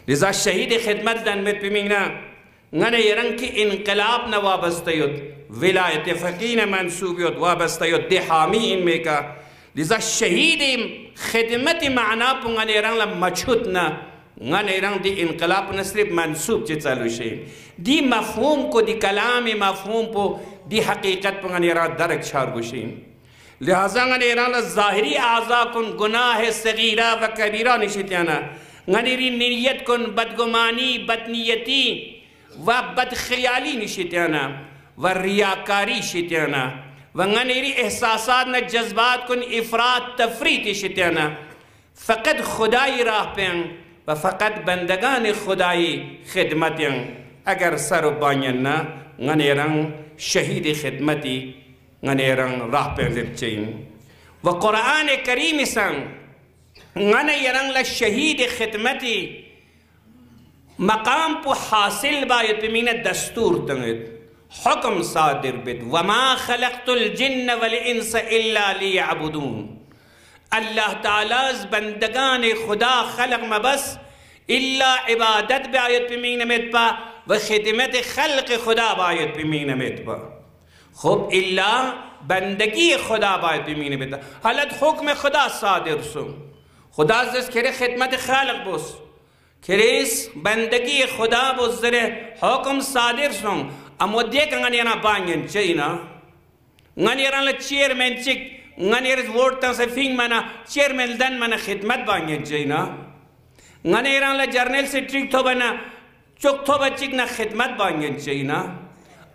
लिजा शहीद खिदमत दन में पिमीना ngane yerang ki inqilab na wabastayut wilayat faqih na mansubiyut wabastayut de hami inme ka liza shahid khidmat maana pu ngane yerang la machut na ngane yerang di inqilab na sirf mansub che chalu she di mafhum ko di kalam mafhum po di haqiqat pu ngane yerang darak char gushin lihaza ngane yerang la zahiri a'za kun gunah sagira wa kabira nishityana ngane ri niyat kun badgumani badniyati व बदख्याली निशित्याना व रियाकारी शित्याना व गनेरी एहसासात न जज्बात कुन इफरात तफरीत शित्याना फ़कत खुदाई राह पें व फ़कत बंदगान खुदाई खिदमतें अगर सर बायन न गनेरंग शहीद खिदमती गनेरंग राह पें लिपचें व कुरान करीम संग गनेरंग ल शहीद खिदमती मकाम पु हासिल बायत पिमीना दस्तूर तंगत हुक्म सादिर बिद वमा खलक़तुल जिन्न वल इंस इल्ला लियअबुदून अल्लाह ताला बंदगान खुदा खलक मबस इल्ला इबादत बायत पिमीना में पा व खिदमत खल्क खुदा बायत पिमीना में पा खूब इल्ला बंदगी खुदा बायत पिमीना में हालत हुक्म खुदा सादिर सु खुदा जिस खेरे खिदमत खलक बोस खिरेस बंदगी खुदा बुज़रे हुक्म सादिर सों अमोदे कंगनियाना बांगन चीना nganiyaran la chairman chik nganiyar word ta se fing mana chairman dan mana khidmat bangen china nganiyaran la journal secretary tho bana chok tho bachik na khidmat bangen china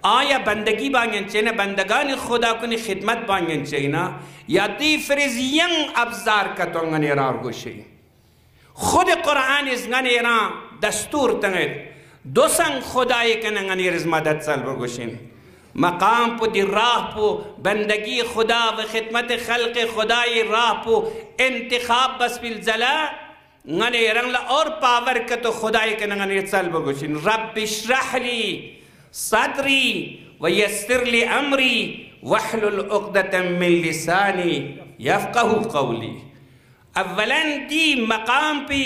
आया बंदगी बांगन चेना बंदगान खुदा को नि खिदमत बांगन चेना याती फ्रिजियं अब्जार का तो nganiyaran गोशे खुद कुरान इस nganiyaran दस्तूर तंगत दोसंग खुदाई के nganiyaran इस मदद सल बगोशिन मकाम पु दी राह पु बंदगी खुदा व खिदमत खल्क खुदाई राह पु इंतखाब बस बिल जला nganiyaran ला और पावर का तो खुदाई के nganiyaran सल बगोशिन रब्बि इश्रह ली सदरी वयस्सिर ली अमरी वहलुल उक़दतम मिन लिसानी यफ़क़हू क़ौली अव्वलन दी मकाम पे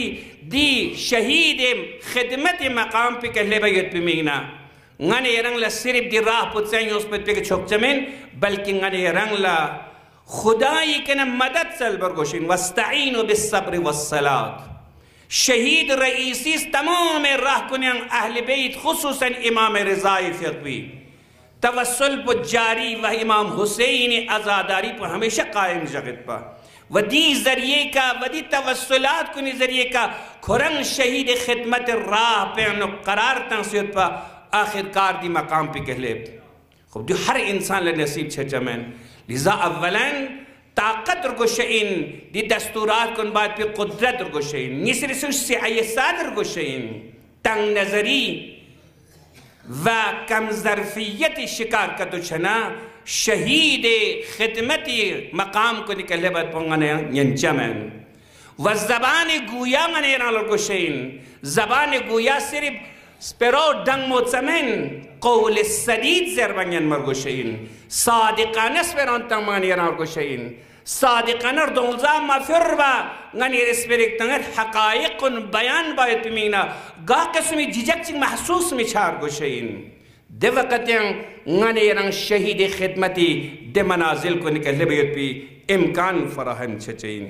दी शहीद खिदमत मकाम पे कहले बैत पे मीना nganiyaran ला सिर्फ दी राह पुत्सें उस पे छोक जमीन बल्कि nganiyaran ला खुदाई के न मदद सल बरगोशिन वस्तईनु बिस्सब्र वस्सलात शहीद रईसी तमाम राह कुनियं अहल बैत खुसूसन इमाम रिज़ाई फ़िक़वी तवस्सुल पर जारी व इमाम हुसैन आज़ादारी पर हमेशा कायम जगत पर वदी ज़रिए का वदी तवस्सुलात कुनी ज़रिए का खुरंग शहीद खिदमत राह पे करार तंसीत पर आखिरकार दी मकाम पे कहले खूब जो हर इंसान ले नसीब छे जमन लिज़ा अव्वलन ताकत रगोशइन दी दस्तूरात कुन बात पे कुदरत रगोशइन निसर से आयसाद रगोशइन तंग नजरी व कम ज़रफ़ियत शिकार का तो छना शहीद खिदमती मकाम को निकले बात पंगने यंचमन व ज़बान गुया मने रगोशइन ज़बान गुया सिर्फ स्पेरो डंग मोत्समन कौल सदीद ज़रबंगन मरगोशइन सादिकाना स्पेरों तमानी रगोशइन सादिकाना दोलज़ा मफ़िरबा गनी रिस्पेरिक तंगर हक़ाइक़ बयान बायत मीना गा कसमी जिजक चिंग महसूस मिचार गोशइन दे वक़्तियां गनी रंग शहीद खिदमती दे मनाजिल को निकले बैत पी इम्कान फराहम चचीन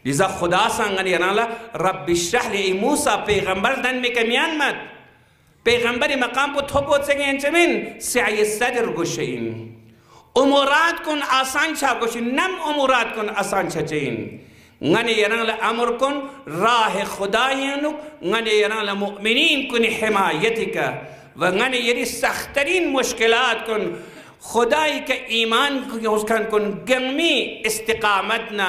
लिज़ा खुदा सांगनी रंगला रब्बि इश्रह ली मूसा पैगंबर दन में कमियान मत पैगंबरी मकाम को थोपोत से गए जमीन से आये सदर गोशइन उमरात कुन आसान छा गोशिन नम उमरात कुन आसान छचीन nganiyaran la amr kun राह खुदायनु nganiyaran la मुमिनीन कुन हिमायतिका व ngani सख्तरीन मुश्किलात कुन खुदाई के ईमान को उसकन कुन गमी इस्तिकामतना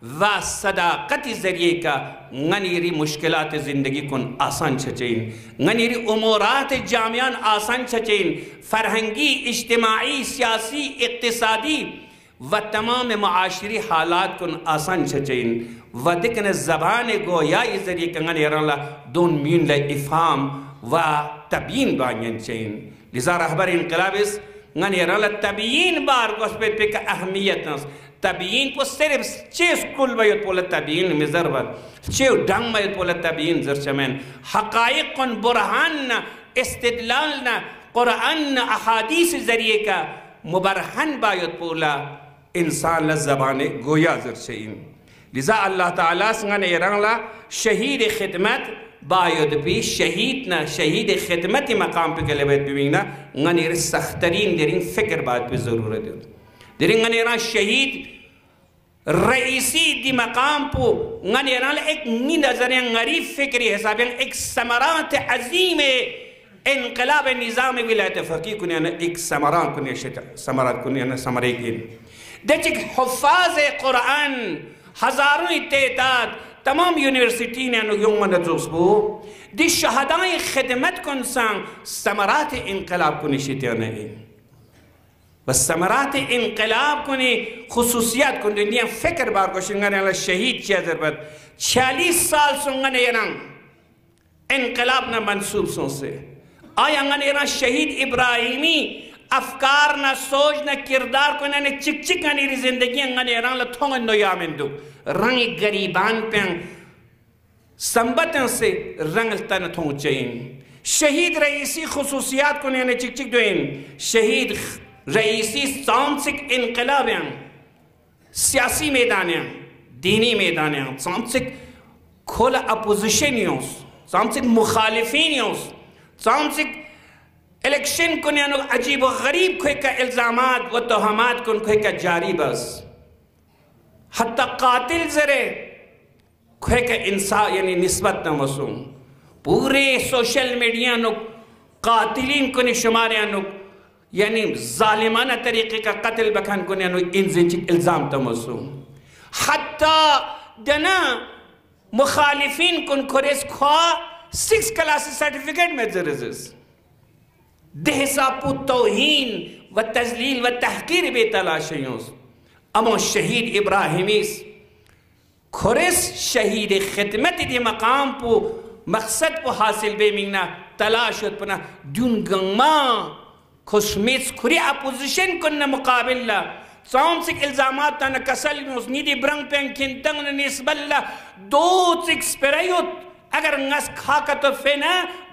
व सदाकत ज़रिए का ngani मुश्किलात ज़िंदगी कुन आसान छचीन ngani उमरात जामियान आसान छचीन फरहंगी इज्तिमाई सियासी इक़्तिसादी व तमाम माशरी हालात कुन आसान छचीन व दिकन ज़बान गोया ज़रिए का nganiyaran la दोन मीन ला इफ़हाम व तबयीन बायन चीन लिज़ा रहबर इनक़लाबिस nganiyaran la तबयीन बार गोस्पेट पे का अहमियत تبیین پو صرف چه سکول باید پولا تبیین مزر بر چه دنگ باید پولا تبیین زرچمن حقائق کن برهان استدلال نا قرآن احادیث ذریعے کا مبرهن باید پولا انسان لزبان گویا زرچین لذا اللہ تعالیٰ سنگن ایران لا شہید خدمت باید پی شہید نا شہید خدمت مقام پہ کلے باید ببیننا نگن ایر سخترین دیرین فکر باید پہ ضرورت ہے دیرین نگن ایران شہید رئیسی دی مقام پو نگن ایران لا ایک نظر غریب فکری حساب ایک ثمرات عظیم انقلاب نظام ولایت فقیہ کنیانا ایک ثمرات کنیانا ثمرات کنیانا ثمرے گین دیکھ حفاظ قرآن ہزاروں تعداد تمام یونیورسٹی نے یوم نجوز بو دی شہدائیں خدمت کن سان ثمرات انقلاب کو نشیتیا نہیں بس ثمرات انقلاب کو نے خصوصیات کو دنیا فکر بار کو شنگانے اللہ شہید چیز ضربت 46 سال سنگانے یران انقلاب نہ منصوب سن سے آیا انگانے یران شہید ابراہیمی افکار نہ سوچ نہ کردار کو نہ چک چک نہ زندگی انگانے یران لتھونگ نو یامندو رنگ گریبان پین سنبتن سے رنگ تن تھونگ چین شہید رئیسی خصوصیات کو نینے چک چک دوئین شہید رئیسی سانسک انقلابیں سیاسی میدانیں دینی میدانیں سانسک کھولا اپوزیشنیوز سانسک مخالفینیوز سانسک الیکشن کو نینے عجیب و غریب کوئی کا الزامات و توہمات کن کوئی کا جاری بس حتی قاتل زرے کوئی کا انسان یعنی نسبت نہ مسوم پورے سوشل میڈیا نو قاتلین کنی شماریا نو یعنی ظالمانہ طریقے کا قتل بکھن کنی نو انزن چک الزام تا مسوم حتی دنا مخالفین کن کریس خواہ 6 کلاس سرٹیفکیٹ میں زرزز دہسا پو توہین و تزلیل و تحقیر بے تلاشیوز اما شہید ابراہیمیس کھرس شہید خدمت دی مقام پو مقصد پو حاصل بے مینگنا تلاشت پنا دون گنگما کھسمیس کھری اپوزیشن کننا مقابل لا سانسک الزامات تانا کسل نوز نیدی برنگ پین کنتنگ نسب اللہ دو سک سپریوت اگر نس کھاکتو فینا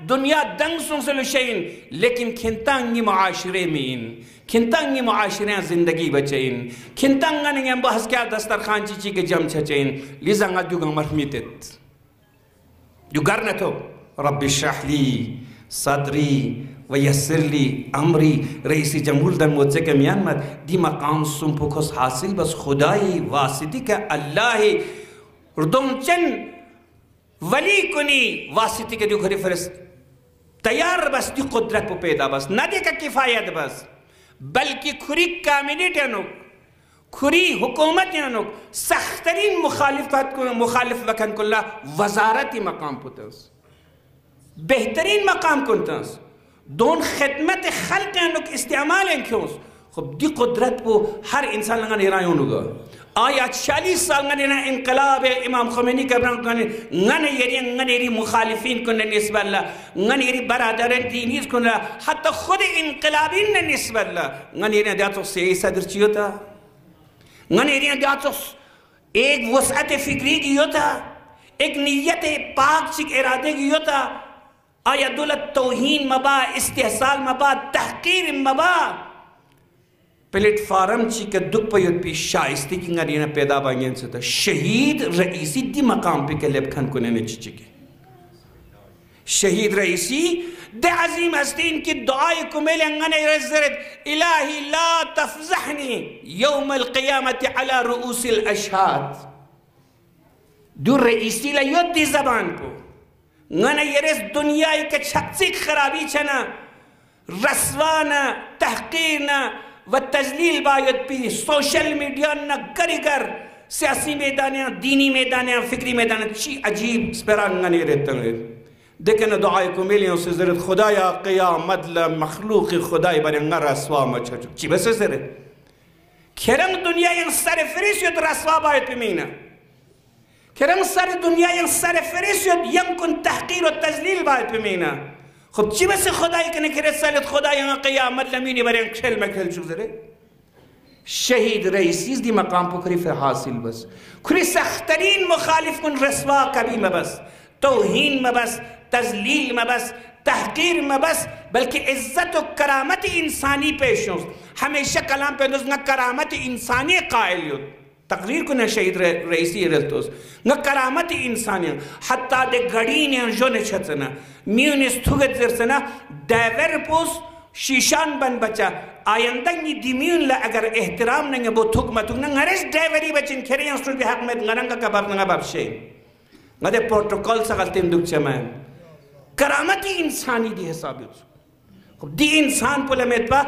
دنیا دنگ سنسلو شئین لیکن کھنتانگی معاشرے مین کھنتانگی معاشرے زندگی بچین کھنتانگی بحث کیا دسترخان چیچی کے جم چھچین لیزنگا دیوگا مرحمیتت جو گرنتو رب اشرح لی صدری ویسر لی امری رئیسی جمہور در موزے کے میانمد دی مقام سنپو کس حاصل بس خدای واسطی کا اللہ ردم چند ولی کنی واسطی کے دیو گھری فرست تیار بس دی قدرت پو پیدا بس نہ دے کا کفایت بس بلکہ کھری کامنیٹ یانوک کھری حکومت یانوک سخترین مخالف وکن کلا وزارتی مقام پوتنس بہترین مقام کنتنس دون خدمت خلق یانوک استعمال ہیں کیونس خب دی قدرت پو ہر انسان لگا نیرائیون ہوگا آیا 40 سال نگا انقلاب امام خمینی کا برنگ نگا نیری مخالفین کن نسب اللہ نگا نیری برادرین دینیز کن حتی خود انقلابین نسب اللہ نگا نیری دیاتو سیئی صدر چی ہوتا نگا نیری دیاتو ایک وسعت فکری کی ہوتا ایک نیت پاک چک ارادے کی ہوتا آیا دولت توہین مبا استحصال مبا تحقیر مبا پلیٹ فارم چی کہ دک پیوت پی شائستی کی نگرینا پیدا بانگین سے تا شہید رئیسی دی مقام پہ کہ لب کھن کنے نچی چکے شہید رئیسی دے عظیم ہستین کی دعائی کمیل انگنے رزرد الہی لا تفزحنی یوم القیامت علی رؤوس الاشہاد دو رئیسی لیوت دی زبان کو نگنے یرس دنیای کے چھکسی خرابی چھنا رسوانا تحقیرنا و تجلیل باید پی سوشل میڈیا نہ گریگر سیاسی میدانیاں دینی میدانیاں فکری میدانیاں چی عجیب سپرانگا نہیں رہتا ہے دیکھنا دعائی کو ملیوں سے ذرت خدایا قیامت مخلوق خدای برنگا رسوا مچھا چک چی بس سے رہے کھرنگ دنیا ین سر فریسیت رسوا باید پی مینا کھرنگ سر دنیا ین سر فریسیت یم کن تحقیر و تجلیل باید پی مینا خب چی بس خدای کنه که رسالت خدای قیامت لمینی برای کھل مکھل چوز رہے शहीद रईसीज दी मकाम पर खरी हासिल बस खुरी सख्तरीन मुखालिफ कुन रसवा कभी मबस तौहीन मबस तजलील मबस तहकीर मबस बल्कि इज्जत और करामत इंसानी पेश हमेशा कलाम पे न करामत इंसानी कायल तकरीर को न शहीद रईसी रलतोस न करामत इंसानी हत्ता दे घड़ी ने जो ने छतना म्यूनिस थुगत जरसना दैवर पोस शीशान बन बचा आयंदा नी दिम्यून ला अगर एहतराम नंगे बो थुक मतुक न ngरेस ड्राइवरी बचिन खेरे यंस्टुल भी हक में ngरंगा कबाब नंगा बाबशे ngade प्रोटोकॉल सगल तिम दुख चमन करामती इंसानी दी हिसाब दी इंसान पुल में पा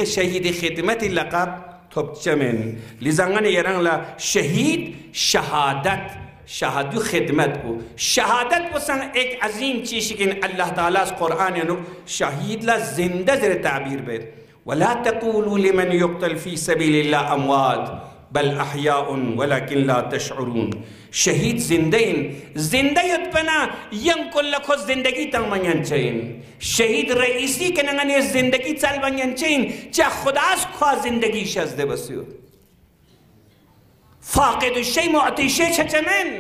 शहीद खिदमत लक़ब थोप चमन लिजंगन यरंगला शहीद शहादत शहादु खिदमत को शहादत को संग एक अजीम चीज कि अल्लाह ताला कुरान नु शहीद ला जिंदा जर ताबीर बे वला तक़ूलू लिमन युक़तल फी सबीलिल्लाह अमवात बल अहयाउन वलकिन ला तशउरून शहीद जिंदा युत्पना यंकुल लखो जिंदगी तंगमयन चैन शहीद रईसी के नंगने जिंदगी चल बयन चैन चा खुदास ख्वा जिंदगी शजदे बसियो फाक़िद शै मुअती शै छचमन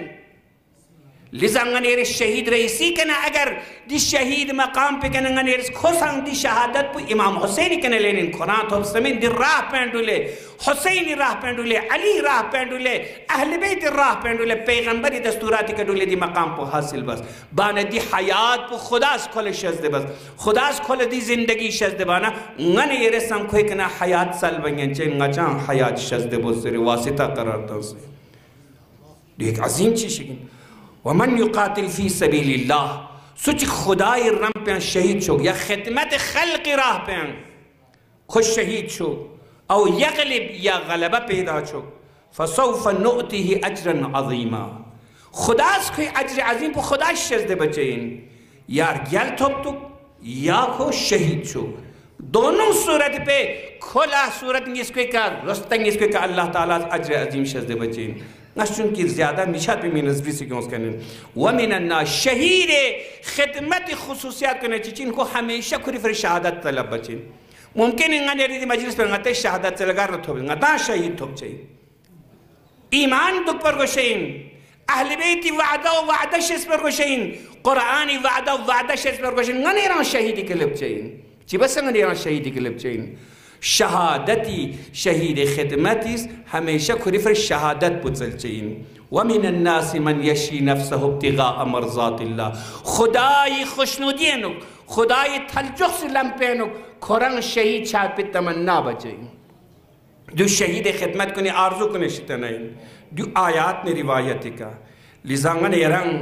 लिजंगनेर शहीद रईसी के ना अगर दी शहीद मकाम पे के नंगनेर खोसंग दी शहादत पु इमाम हुसैन के ने लेनिन कुरान तो समीन दी राह पेंडुले हुसैन राह पेंडुले अली राह पेंडुले अहले बैत राह पेंडुले पैगंबरी दस्तूराती के डुले दी मकाम पु हासिल बस बाने दी हयात पु खुदास खोले शजदे बस खुदास खोले दी जिंदगी शजदे बाना ngane yere sam khoy kana hayat sal bangen chen ngacha hayat shazde bosere wasita qarar tawse एक अजीम चीज वमन युकातिल फी सबीलिल्लाह सुच खुदाई रम पे शहीद छो या खिदमत खल्क राह पे खुद शहीद छो औ यगलिब या गलबा पैदा छो फसौफ नुअतिही अजरन अज़ीमा खुदास के अजर अजीम को खुदा शजदे बचेन यार गल थोप तो या खो शहीद छो दोनों सूरत पे खोला सूरत इसके का रस्तंग इसके का अल्लाह ताला अजर अजीम शजदे बचेन नशुन की ज़्यादा मिशात भी नजरी से क्यों उसके वमिनन्ना शहीद खिदमत खुसूसियात करने चिचिन को हमेशा खुरी फिर शहादत तलब बचिन मुमकिन इंगाने रीति मजलिस पर ngate शहादत चलगार न थोबे ngata शहीद थोब चाहिए ईमान दुख पर गोशेन अहले बैत वादा शेस पर गोशेन कुरानी वादा शेस पर गोशेन ngane ran शहीदी के लब चाहिए चिबस ngane ran शहीदी के लब चाहिए शहादती शहीद खिदमतीस हमेशा खुरी फिर शहादत पुचल चाहिए वमिन अन्नास मन यशी नफ्सहु इब्तिगाअ मरज़ातिल्लाह खुदाई खुशनुदी नु खुदाई थलजुख से लम्पेनु खुरंग शहीद छात पे तमन्ना बचे जो शहीद खिदमत को ने आरजू को ने शितनाई जो आयात ने रिवायत का लिजांगन यरंग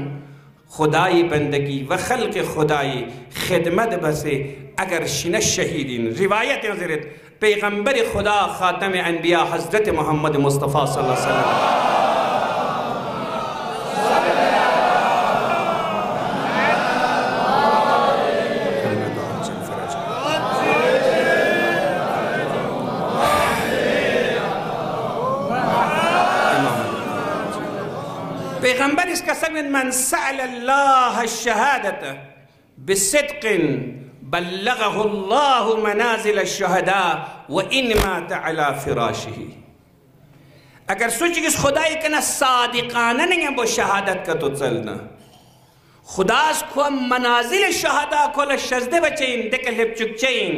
खुदाई बंदगी व खल्क खुदाई खिदमत बसे अगर शिन शहीदीन रिवायत नजरत पैगंबर खुदा खातम अनबिया हजरत मोहम्मद मुस्तफ़ा सल्लल्लाहु अलैहि वसल्लम पैगंबर इसका सबन मन सअल अल्लाह शहादत बिसिद्क़िन बल्लगहु अल्लाहु मनाज़िल अश-शुहदा व इन मात अला फिराशिही अगर सोच कि खुदाई के ना सादिकाना नहीं वो शहादत का तो चलना खुदास को मनाज़िल शुहदा को लशजदे बचेन देख लेप चुकचेन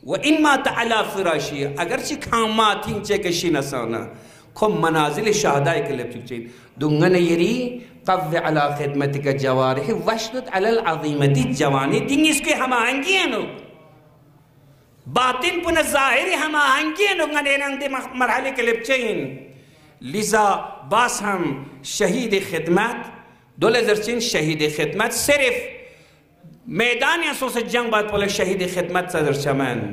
व इन मात अला फिराशिही अगर ची खामा थिंग चे के शिनसाना को मनाज़िल शुहदा के लेप चुकचेन दुंगन यरी तव अला खिदमत का जवारिह वशदत अलल अज़ीमती जवानी दिन इसके हम आएंगे नो बातिन पुन ज़ाहिर हम आएंगे नो गने नंदे मरहले के लिपचेन लिजा बास हम शहीद खिदमत दोले जरचिन शहीद खिदमत सिर्फ मैदान या सो से जंग बात बोले शहीद खिदमत सदर चमन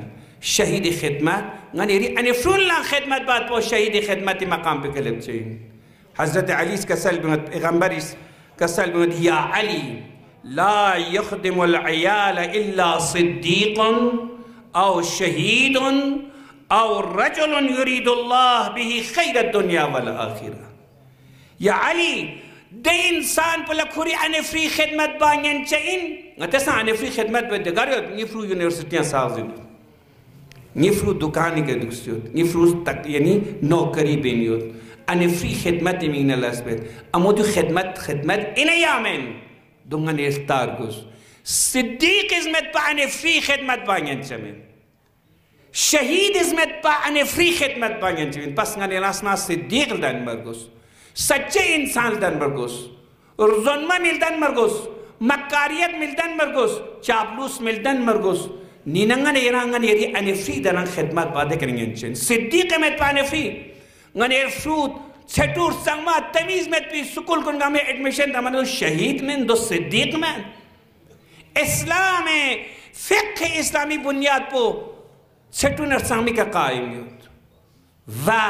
शहीद खिदमत गने री अनफ्रुल्ला खिदमत बात पो शहीद खिदमत मकाम पे के लिपचेन हज़रत अली कसल पैगंबर कसल या अली ला यख़दिमुल अयाल इल्ला सिद्दीक़ुन औ शहीदुन औ रजुलुन युरीदुल्लाह बिही खैरद दुनिया वल आखिरा या अली दे इंसान पर लखुरी अनफ्री खिदमत बांगन चैन गतसा अनफ्री खिदमत पे दगार निफ्रू यूनिवर्सिटी साजिन निफ्रू दुकानी के दुखसियोत निफ्रू तक यानी नौकरी बेनियोत अनफ्री खिदमत मीन लस्बत अमोदु खिदमत इनयामें दुंगन इस्तारगुस सिद्दीक इज़्मत पा अनफ्री खिदमत बांगन चमें शहीद इज़्मत पा अनफ्री खिदमत बांगन चमें पस गने लासना सिद्दीक दन मरगुस सच्चे इंसान दन मरगुस ज़ुल्म मिलदन मरगुस मक्कारियत मिलदन मरगुस चापलूस मिलदन मरगुस नीनंगन इरांगन यदि अनफ्री दन खिदमत बादे करेंगे चें सिद्दीक इज़्मत पा अनफ्री गने फ्रूट छटूर संगमा तमीज में पी सुकुल कुनगा में एडमिशन तमनो शहीद में दो सिद्दीक में इस्लाम में फ़िक़्ह इस्लामी बुनियाद पो छटू नरसामी का कायम युत वा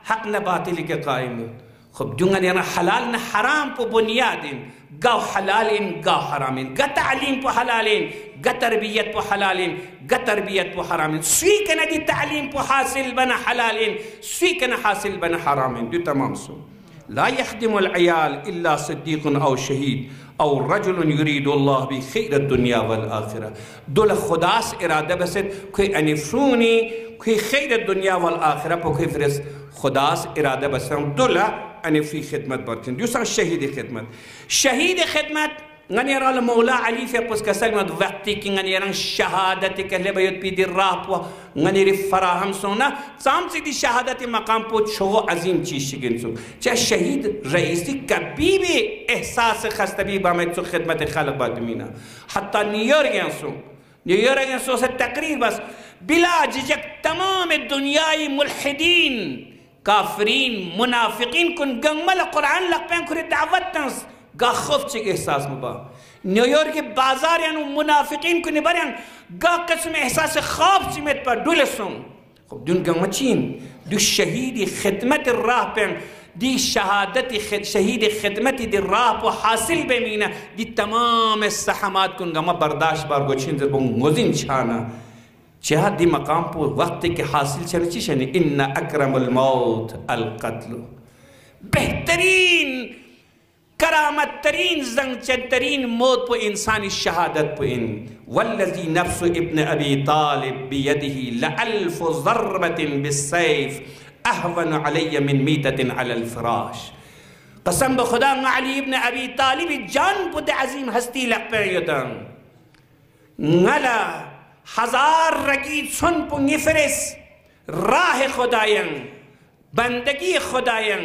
हक न बातिल के कायम युत खुब जुंगा ने हलाल न हराम पो बुनियादिन गाव हलालिन गाव हरामिन ग तालीम पो हलालिन ग तरबियत पो हलालिन ग तरबियत पो हरामिन सुई के नदी तालीम पो हासिल बना हलालिन सुई के न हासिल बना हरामिन दो तमाम सो ला यख्दिमुल अयाल इल्ला सिद्दीक़ुन औ शहीद औ रजुलुन युरीदुल्लाह बि खैर दुनिया वल आखिरा दुल खुदास इरादा बसत कोई अनफ्रूनी कोई खैर दुनिया वल आखिरा पो कोई फ्रस खुदास इरादा बसम दुला अनफ्री खिदमत बरकन दूसरा शहीद खिदमत गनेराल मौला अली फे पुस कसल मत वक्ति की गनेरन शहादत कहले बयत पी दिर राह पो गनेरी फराहम सोना साम सीधी शहादत मकाम पो छो अजीम चीज शिगिन सो चाहे शहीद रईसी कभी भी एहसास खस्तबी बामें सो खिदमत खलक बादमीना हत्ता न्यूयॉर्क से तकरीर बस बिला झिझक तमाम दुनियाई मुल्हिदीन काफरीन मुनाफिकीन कुन गंगमल कुरान लपन खुरे दावत तंस गा खौफ चिक एहसास मुबा न्यूयॉर्क के बाजार यानु मुनाफिकीन कुन बरन गा कसम एहसास खौफ चिमत पर दुलसुम खब दुन गमचीन दु शहीद खिदमत राह पे दी शहादत शहीद खिदमत दी राह पर हासिल बेमीना दी तमाम सहमात कुन गम बर्दाश्त बार गोचिन जब मोजिन छाना चाह दी मकाम पर वक्त के हासिल चल चीशने इन्ना अक्रमुल मौत अल कत्ल बेहतरीन करामत तरीन जंग तरीन मौत पर इंसानी शहादत पर इन वल्लज़ी नफ्सु इब्न अबी तालिब बियदिही लअल्फ ज़र्बतिन बिस्सैफ अहवन अलैया मिन मीततिन अलल फ़राश कसम खुदा अली इब्न अबी तालिब जान पुद अजीम हस्ती लग पे यतन ngala हजार रगीद सुन पुंगिफरिस राह खुदायं बंदगी खुदायं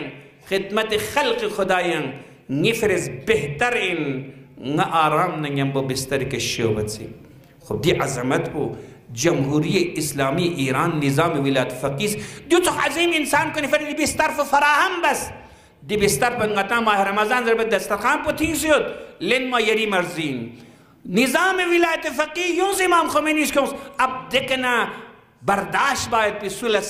खिदमत खल्क खुदायं निफरिस बेहतर इन न आराम नंगो बिस्तर के शोबत से खुद दी अजमत को जमहूरी इस्लामी ईरान निज़ाम विलायत फ़कीस जो तो अजीम इंसान को निफर बिस्तर फराहम बस दी बिस्तर पर गता माह रमज़ान ज़रबत दस्तरखान पर थी सियत लिन मा यरी मर्जीन निज़ाम विलायत फ़कीह यूं से इमाम ख़ुमैनी इसको अब देखना बर्दाश्त बायत पे सुलह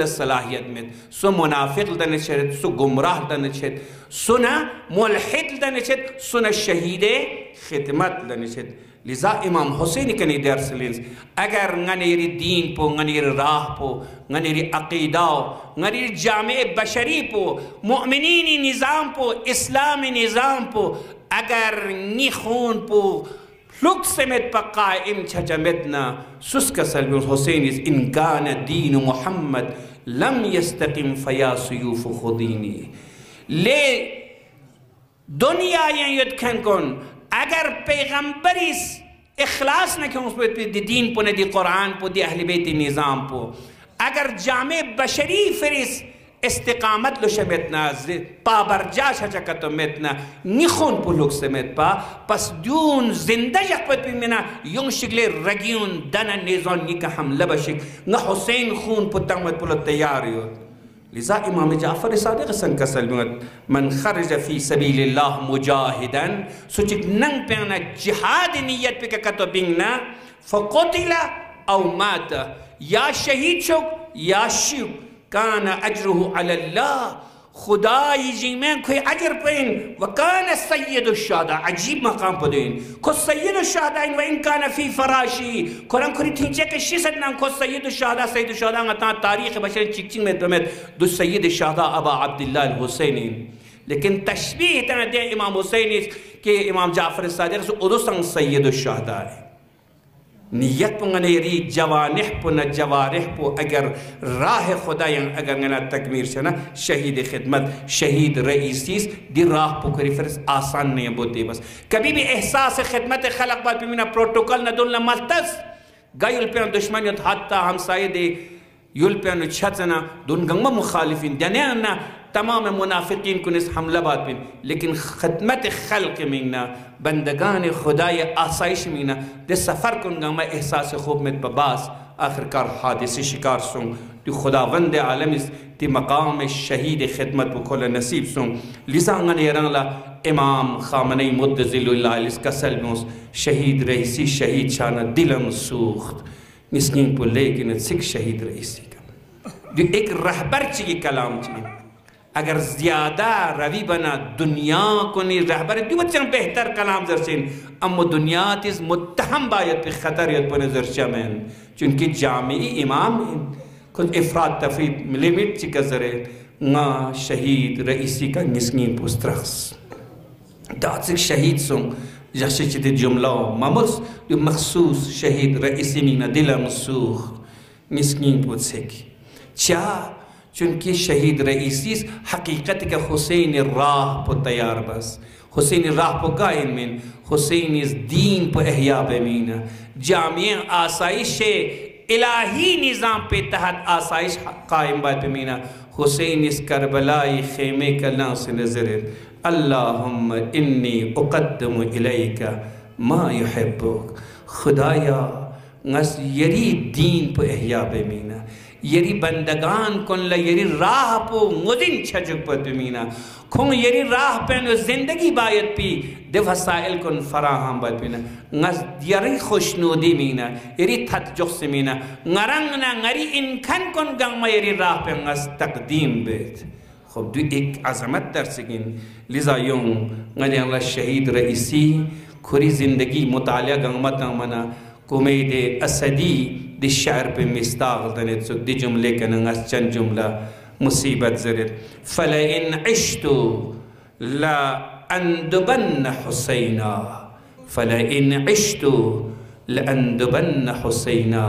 सलाहियत में सो मुनाफिक दनचेत सो गुमराह दनचेत सुना मुल्हिद दनचेत सुना शहीद खिदमत दनचेत लिजा इमाम हुसैन के निदर सलेंस अगर गनेरी दीन पो गनेरी राह पो गनेरी अकीदा गनेरी जामे बशरी पो मुअमिनीनी निज़ाम पो इस्लामी निज़ाम पो अगर निखून पो लुक समेत पक्का इम छजमेतना सुस्क सलबुल हुसैन इस इनकान दीन मुहम्मद लम यस्तकिम फया सुयूफ खुदीनी ले दुनिया ये युद्धखन कौन अगर पैगंबरिस इखलास न क्यों उस पर दीन पो न दी कुरान पो दी अहले बैत निज़ाम पो अगर जामे बशरी फिरिस इस्तिकामत लो शमेतना पाबरजा शचकतो मेतना निखुन पुलुक समेत पा पस दून जिंदा यकपत बिमिना युं शिगले रगियुन दना निज़ोन निका हम लबशिक न हुसैन खून पुतंगमत पुलो तैयार यो लिजा इमाम जाफर सादिक सन कसल मन खरज फी सबीलिल्लाह मुजाहिदन सुचिक नंग पेना जिहाद नियत पे कतो बिंगना फकुतिला औ मात या शहीद शोक या शिव काना अजरुहु अलल्लाह खुदाई जी में कोई अजर पेन वकाना सय्यदु शुहदा अजीब मकाम पदेन को सय्यदु शुहदा इन व इन काना फी फराशी कुरान खुरी थीचे के शिसद नाम को सय्यदु शुहदा ngata तारीख बशर चिकचिंग में तमेत दु सय्यद शुहदा अबा अब्दुल्लाह अल हुसैनी लेकिन तशबीह तना दे इमाम हुसैन के इमाम जाफर सादिक से उदो संग सय्यदु शुहदा है نیت پنگنیری جوانح پن جوارح پو اگر راه خدای اگر ننا تکمیر شنا شهید خدمت شهید رئیسیس دی راه پو کری فرس آسان نہیں بودی بس کبھی بھی احساس خدمت خلق بات پیمینا پروٹوکول ندول نمالتس گایل پیان دشمنیت حتی ہمسائے دے یول پیان چھتنا دون گنگم مخالفین دنیانا تمام منافقین کو نس حملہ بات بین لیکن خدمت خلق مینا بندگان خدای آسائش مینا دے سفر کن گا میں احساس خوب میں بباس آخرکار حادث شکار سوں تو خداوند عالم تی مقام شہید خدمت بکل نصیب سوں لذا انگن رنگلا امام خامنی مدزل اللہ علیہ کا سلموس شہید رئیسی شہید شانہ دلم سوخت مسکین پو لیکن سکھ شہید رئیسی کا جو ایک رہبر چی کلام چی اگر زیادہ روی بنا دنیا کو نہیں رہبر دیو بچن بہتر کلام زرچین اما دنیا تیز متہم باید پہ خطریت پر زرچہ میں چونکہ جامعی امام ہیں کچھ افراد تفرید لیمٹ چی کذرے نا شہید رئیسی کا نسنین پوسترخص داتسک شہید سن جاشے چیتے جملہ ممرس جو مخصوص شہید رئیسی مینا دل مسوخ نسنین پوسترخ چاہ چونکہ شہید رئیسیس حقیقت کا حسین راہ پو تیار بس حسین راہ پو قائم من حسین اس دین پو احیاء بمین جامعہ آسائش الہی نظام پہ تحت آسائش قائم بات بمین حسین اس کربلائی خیمے کلان سے نظر اللہم انی اقدم الیکا ما یحبک خدایا نس یری دین پو احیاء بمین یری بندگان کن لا یری راہ پو مدن چھجک پا دمینا کھون یری راہ پہنو زندگی باید پی دے وسائل کن فراہم باید پینا نز یری خوشنودی مینا یری تھت جخص مینا نرنگنا نری انکن کن گنگا یری راہ پہن نز تقدیم بیت خب دو ایک عظمت در سکن لذا یوں نلی اللہ شہید رئیسی کھری زندگی مطالعہ گنگمت نمانا کمید اسدی دی شعر پہ مستاغ دنیت سک دی جملے کننگاس چند جملہ مصیبت زرد فَلَئِنْ عِشْتُ لَأَنْدُبَنَّ حُسَيْنَا فَلَئِنْ عِشْتُ لَأَنْدُبَنَّ حُسَيْنَا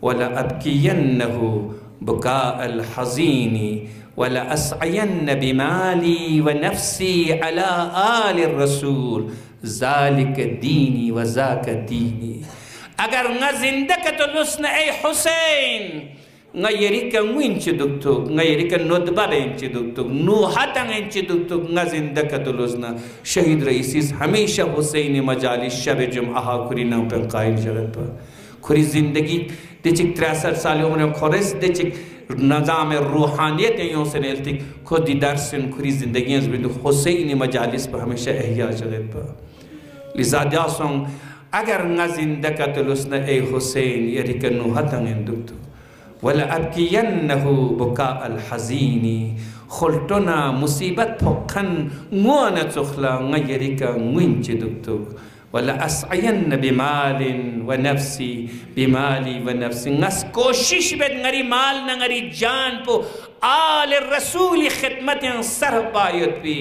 وَلَأَبْكِيَنَّهُ بُكَاءَ الْحَزِينِ وَلَأَسْعَيَنَّ بِمَالِي وَنَفْسِي عَلَىٰ آلِ الرَّسُولِ ذَلِكَ دِينِي وَذَاكَ دِينِي اگر نہ زندگت لسن اے حسین نہ یریکا موینچ دکتوک نہ یریکا ندبر انچ دکتوک نوحتن انچ دکتوک نہ زندگت لسن شہید رئیسیس ہمیشہ حسین مجالی شب جمعہ کھری نام پر قائم جگت پر کھری زندگی دیچک 63 سال عمر کھورس دیچک نظام روحانیت یوں سے نیلتک خودی درسن کھری زندگیاں زبیدو حسین مجالس پر ہمیشہ احیاء جگت پر لذا دیاسوں اگر نہ زندگت لسن اے حسین یریکا نوحتن اندکتو وَلَأَبْكِيَنَّهُ بُكَاءَ الْحَزِينِ خلطنا مصیبت پھکن مونا چخلا یریکا موینچ دکتو وَلَأَسْعَيَنَّ بِمَالٍ وَنَفْسِ بِمَالِ وَنَفْسِ نس کوشش بید نگری مال نگری جان پو آل رسول خدمت سر باید پی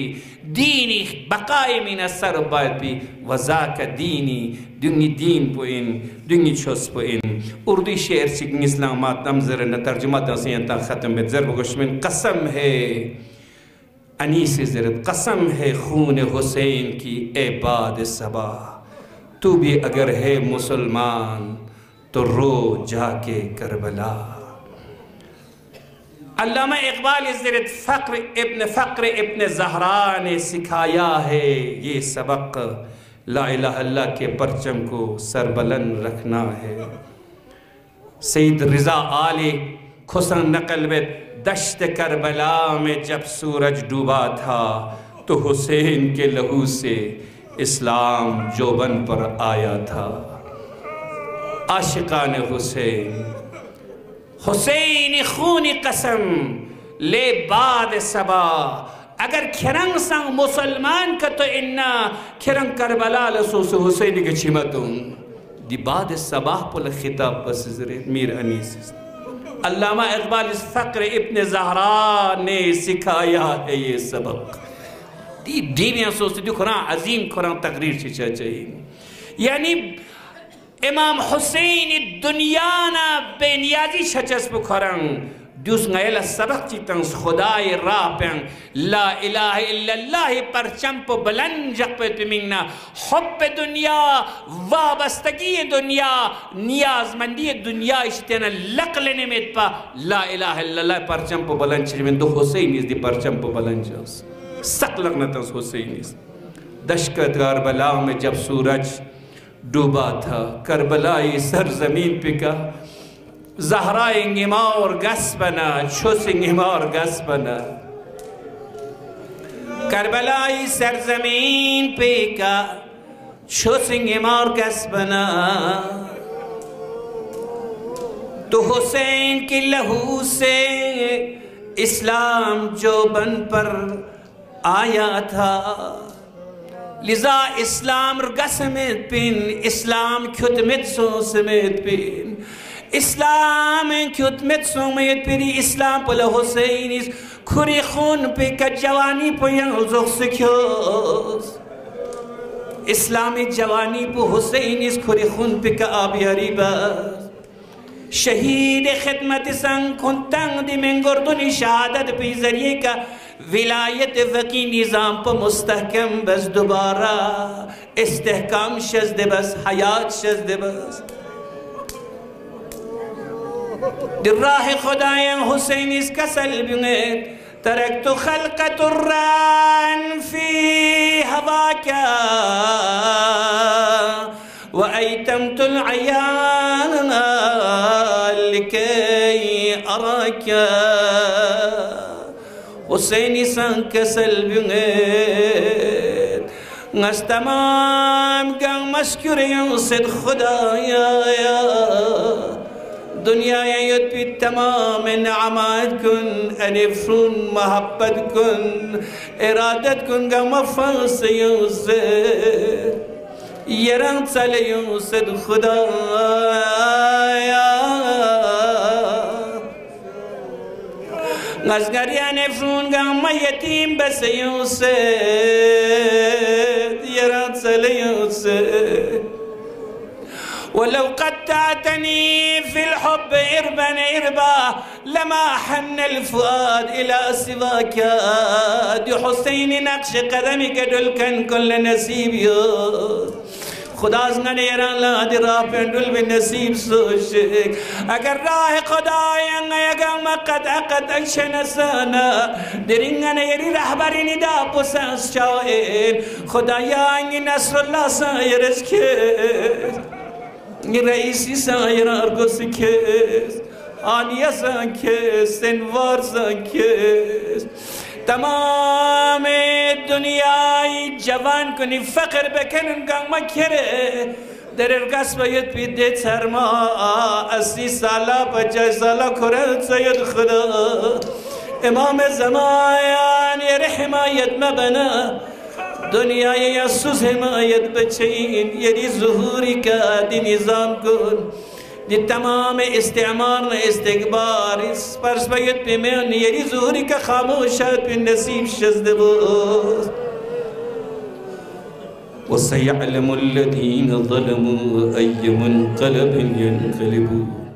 دینی بقائی من سر باید پی وَذَاكَ دِينِي دنگی دین پو ان دنگی چھوس پو ان اردو شعر چکنی اسلامات نمزر ترجمات نسیانتا ختم بید ضرب گوشمین قسم ہے انیس زرد قسم ہے خون حسین کی اے باد صبا تو بھی اگر ہے مسلمان تو رو جا کے کربلا علامہ اقبال زرد فقر ابن زہرا نے سکھایا ہے یہ سبق لا الہ اللہ کے پرچم کو سربلند رکھنا ہے سید رضا آلی خسن نقل بید دشت کربلا میں جب سورج ڈوبا تھا تو حسین کے لہو سے اسلام جوبن پر آیا تھا عاشقان حسین حسین خون قسم لے باد صبا اگر کھرنگ سنگ مسلمان کا تو انہا کھرنگ کربلا لسوس حسین کے چھمتوں دی باد صباح پل خطاب پس زرے میر انیس علامہ اقبال اس فقر ابن زہرا نے سکھایا ہے یہ سبق دیویاں سوچتے دی قرآن عظیم قرآن تقریر چاہیے یعنی इमाम हुसैन दुनिया ना बेनियाजी छचस बुखरंग दूस गयल सबक चितंस खुदाई रापें ला इलाहा इल्लल्लाह परचम पे बुलंद जपे पिमिंगना हुब दुनिया वाबस्तगी दुनिया नियाजमंदी दुनिया इश्तेना लकलने में पा ला इलाहा इल्लल्लाह परचम पे बुलंद चिरमें दो हुसैन इस दी परचम पे बुलंद जस सक लगना तंस हुसैन इस दशकत करबला में जब सूरज डूबा था करबलाई सरजमीन पे का ज़हरा इंगिमा और गस बना छुस इंगिमा और गस बना करबलाई सरजमीन पे का छुस इंगिमा और गस बना तो हुसैन की लहू से इस्लाम जो बन पर आया था लिजा इस्लाम गस में पिन इस्लाम खुदमित सो समेत पिन इस्लाम खुदमित सो में पिरी इस्लाम पल हुसैन इस खुरी खून पे का जवानी पे यंजुख सिखोस इस्लामी जवानी पे हुसैन इस खुरी खून पे का आबियारी बस शहीद खिदमत संग खुंतंग दी में गुर्दुनी शहादत पे जरिए का विलायत वकी निज़ाम पर मुस्तहकम बस दोबारा इस्तेहकाम शज़्द बस हयात शज़्द बस दिर्राह खुदायं हुसैन इसका सल्बिंगे तरक तो खल्क़तुर्रान फी हवा क्या व ऐतमतुल अयान लिकई अराक्या हुसैनी संग कसल बिंगे नस तमाम गंग मस्कुरियों से खुदाया दुनिया युद्ध भी तमाम नामात कुन अनिफ्रुन मोहब्बत कुन इरादत कुन गंग मफासियों से ये रंग चलियों से खुदाया नज़गरिया ने फ्रून गम यतीम बसियों से यरा चलियों से वलो क़त्तअतनी फ़िल हुब्ब इरबन इरबा लमा हन्नल फ़ुआद इला सिवाका दि हुसैन नक्श क़दमिक दुल्कन कुल नसीब यो खुदास गनेरा लादिरा पेंडुल भी नसीब सोशेक अगर राह खुदायंग अगर मक़द अक़द अक्षनसाना दिरिंगन येरी रहबरी निदा पुसास चावेन खुदायंग नस्रुल्लाह सायरस के रईसी सायर अर्गो सिखेस आनिया सांखेस सेनवार सांखेस तमाम दुनियाई जवान को नि फख्र बकन गंग मखरे दरर कसबयत पिदे शर्मा 80 साला 50 साला खुरल सैयद खुदा इमाम ज़मान ये रहमायत मबना दुनिया ये सुस हिमायत बचीन ये ज़ुहूरी का दी निज़ाम को दी तमाम इस्तेमार ने इस्तिकबार इस परस्पयत पे में ये ज़ुहूरी का खामोशात पे नसीब शज़्द बोस वसयअलमुल्लज़ीन ज़लमू अय्य मुनक़लबिन यनक़लिबून